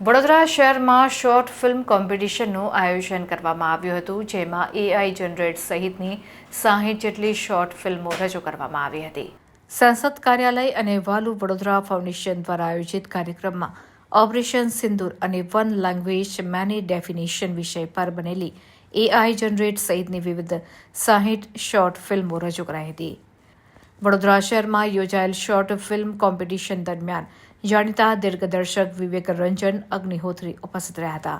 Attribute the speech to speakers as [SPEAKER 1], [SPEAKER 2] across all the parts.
[SPEAKER 1] વડોદરા શહેરમાં short film કોમ્પિટિશનનું આયોજન કરવામાં આવ્યું હતું, જેમાં AI જનરેટ સહિતની 60 જેટલી શોર્ટ ફિલ્મો રજૂ કરવામાં આવી હતી. સંસદ કાર્યાલય અને વાલુ વડોદરા ફાઉન્ડેશન દ્વારા આયોજિત કાર્યક્રમમાં ઓપરેશન સિંદૂર અને વન લેંગ્વેજ મેની ડેફિનેશન વિષય પર બનેલી AI જનરેટ સહિતની વિવિધ 60 શોર્ટ ફિલ્મો રજૂ કરાઈ હતી. વડોદરા શહેરમાં યોજાયેલ શોર્ટ ફિલ્મ કોમ્પિટિશન દરમિયાન જાણીતા દિગ્દર્શક વિવેક રંજન અગ્નિહોત્રી ઉપસ્થિત રહ્યા હતા.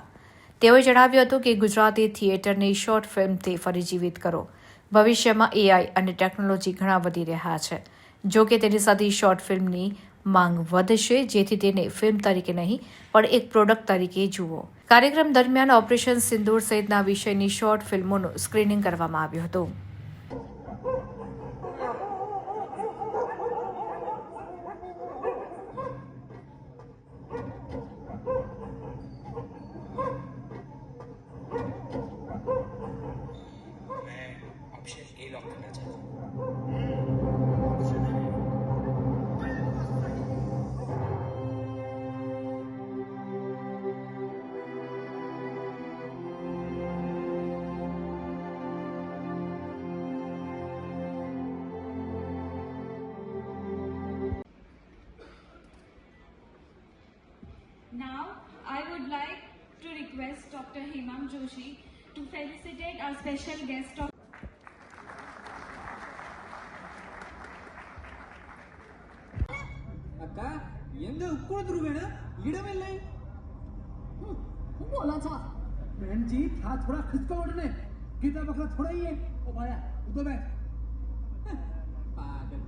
[SPEAKER 1] તેઓએ જણાવ્યું હતું કે ગુજરાતી થિયેટરની શોર્ટ ફિલ્મથી ફરી જીવિત કરો. ભવિષ્યમાં AI અને ટેકનોલોજી ઘણા વધી રહ્યા છે. જો કે તેની સાથે શોર્ટ ફિલ્મની માંગ વધશે, જેથી તેને ફિલ્મ તરીકે નહીં પણ એક પ્રોડક્ટ તરીકે જુઓ. કાર્યક્રમ દરમિયાન ઓપરેશન સિંદૂર સહિતના વિષયની શોર્ટ ફિલ્મોનું સ્ક્રીનિંગ કરવામાં આવ્યું હતું.
[SPEAKER 2] Now, I would like to request Dr. Hemam Joshi to felicitate our special guest of
[SPEAKER 3] ಅಕ್ಕ ಎಂದ ಉಕ್ಕೊಳಿದ್ರು ಬೇಡ ಇಡವಿಲ್ಲ
[SPEAKER 4] હું બોલો છો?
[SPEAKER 3] बहन जी था थोड़ा खिसका उठने गीता बकरा थोड़ा ही है ओ भाया उधर बैठ पागल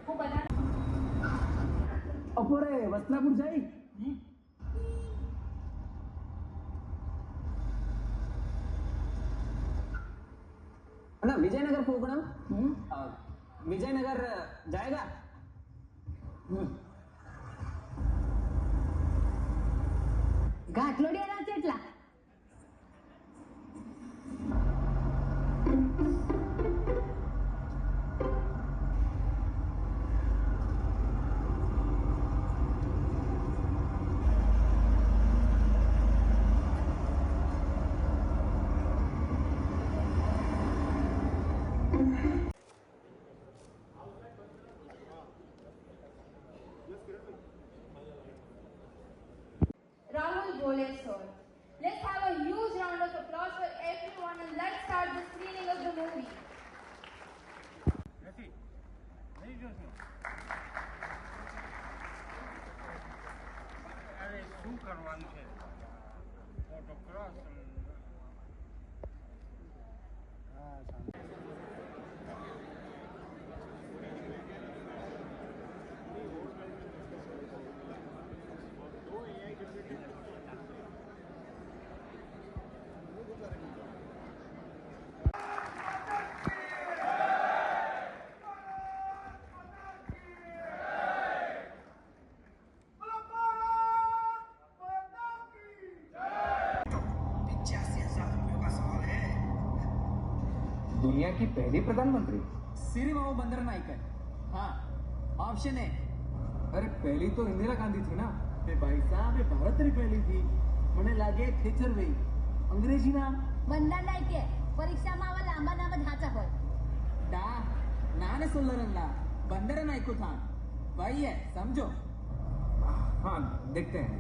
[SPEAKER 2] હું બધા
[SPEAKER 3] અપોરે વસલાપુર જાય
[SPEAKER 4] ना विजयनगर प्रोग्राम विजयनगर जाएगा घाटलोडियाला કેટલા
[SPEAKER 2] Rahul Bole sir. Let's have a huge round of applause for everyone and let's start the screening of the movie.
[SPEAKER 5] અરે શું કરવાનું છે ફોટો ક્રોસ
[SPEAKER 6] दुनिया की पहली प्रधानमंत्री
[SPEAKER 3] सिरिमाओ बंदर नायक है हाँ ऑप्शन है
[SPEAKER 6] अरे पहली तो इंदिरा गांधी थी ना
[SPEAKER 3] ए भाई साहब ये भारत री पहली थी મને લાગે થેચર ભાઈ અંગ્રેજી નામ
[SPEAKER 4] બંદર નાય કે પરીક્ષામાં આવા લાંબા નામ જ હાચા હોય
[SPEAKER 3] डा नाने सोल्लरल्ला बंदर नायको था भाई है समझो
[SPEAKER 6] हाँ देखते हैं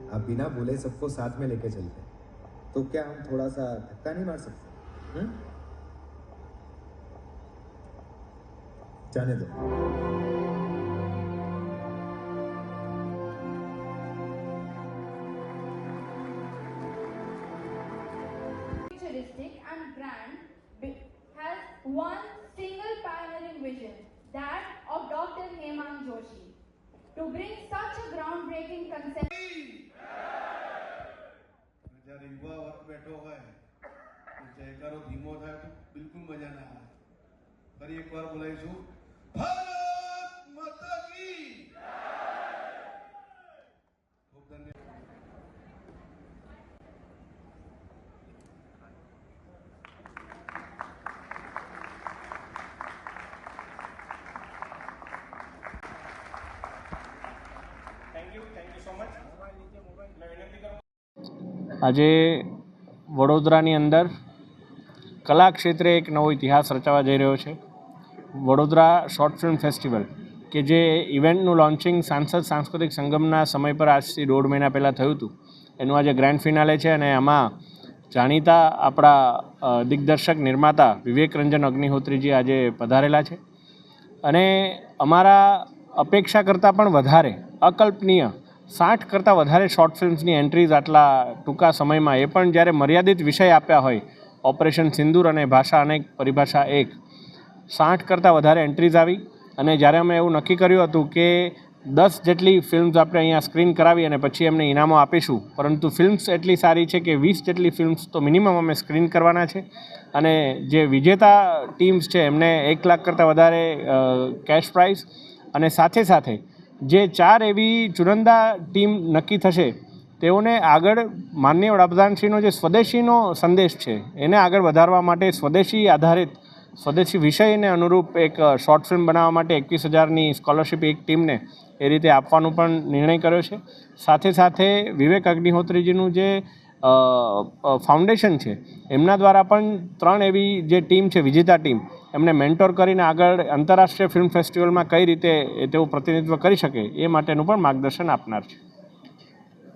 [SPEAKER 7] आप बिना बोले सबको साथ में लेके चलते हैं, तो क्या हम थोड़ा सा धक्का नहीं मार सकते? जाने दो।
[SPEAKER 2] brand has one single pioneering vision, that of Dr. Hemang Joshi, to bring such a groundbreaking concept.
[SPEAKER 8] જ્યારે યુવા વર્ગ બેઠો હોય તો જયકારો ધીમો થાય તો બિલકુલ મજા ના આવે. ફરી એકવાર બોલાવીશું, ભારત માતા કી. ખૂબ ધન્યવાદ.
[SPEAKER 9] આજે વડોદરાની અંદર કલા ક્ષેત્રે એક નવો ઇતિહાસ રચાવા જઈ રહ્યો છે. વડોદરા શોર્ટ ફિલ્મ ફેસ્ટિવલ કે જે ઇવેન્ટનું લોન્ચિંગ સાંસદ સાંસ્કૃતિક સંગમના સમય પર આજથી 1.5 મહિના પહેલાં થયું હતું, એનું આજે ગ્રેન્ડ ફિનાલે છે. અને આમાં જાણીતા આપણા દિગ્દર્શક નિર્માતા વિવેક રંજન અગ્નિહોત્રીજી આજે પધારેલા છે. અને અમારા અપેક્ષા કરતાં પણ વધારે અકલ્પનીય 60 કરતાં વધારે શોર્ટ ફિલ્મ્સની એન્ટ્રીઝ આટલા ટૂંકા સમયમાં, એ પણ જ્યારે મર્યાદિત વિષય આપ્યા હોય, ઓપરેશન સિંદૂર અને ભાષા અનેક પરિભાષા એક, 60 કરતાં વધારે એન્ટ્રીઝ આવી. અને જ્યારે અમે એવું નક્કી કર્યું હતું કે 10 જેટલી ફિલ્મ્સ આપણે અહીંયા સ્ક્રીન કરાવી અને પછી એમને ઇનામો આપીશું, પરંતુ ફિલ્મ્સ એટલી સારી છે કે 20 જેટલી ફિલ્મ્સ તો મિનિમમ અમે સ્ક્રીન કરવાના છે. અને જે વિજેતા ટીમ્સ છે એમને 1 લાખ કરતાં વધારે કેશ પ્રાઇઝ, અને સાથે સાથે જે 4 એવી ચુનંદા ટીમ નક્કી થશે તેઓને આગળ માનનીય વડાપ્રધાનશ્રીનો જે સ્વદેશીનો સંદેશ છે એને આગળ વધારવા માટે સ્વદેશી આધારિત સ્વદેશી વિષયને અનુરૂપ એક શોર્ટ ફિલ્મ બનાવવા માટે 21,000ની સ્કોલરશિપ એક ટીમને એ રીતે આપવાનો પણ નિર્ણય કર્યો છે. સાથે સાથે વિવેક અગ્નિહોત્રીજીનું જે ફાઉન્ડેશન છે એમના દ્વારા પણ 3 એવી જે ટીમ છે વિજેતા ટીમ, એમને મેન્ટોર કરીને આગળ આંતરરાષ્ટ્રીય ફિલ્મ ફેસ્ટિવલમાં કઈ રીતે તેઓ પ્રતિનિધિત્વ કરી શકે એ માટેનું પણ માર્ગદર્શન આપનાર છે.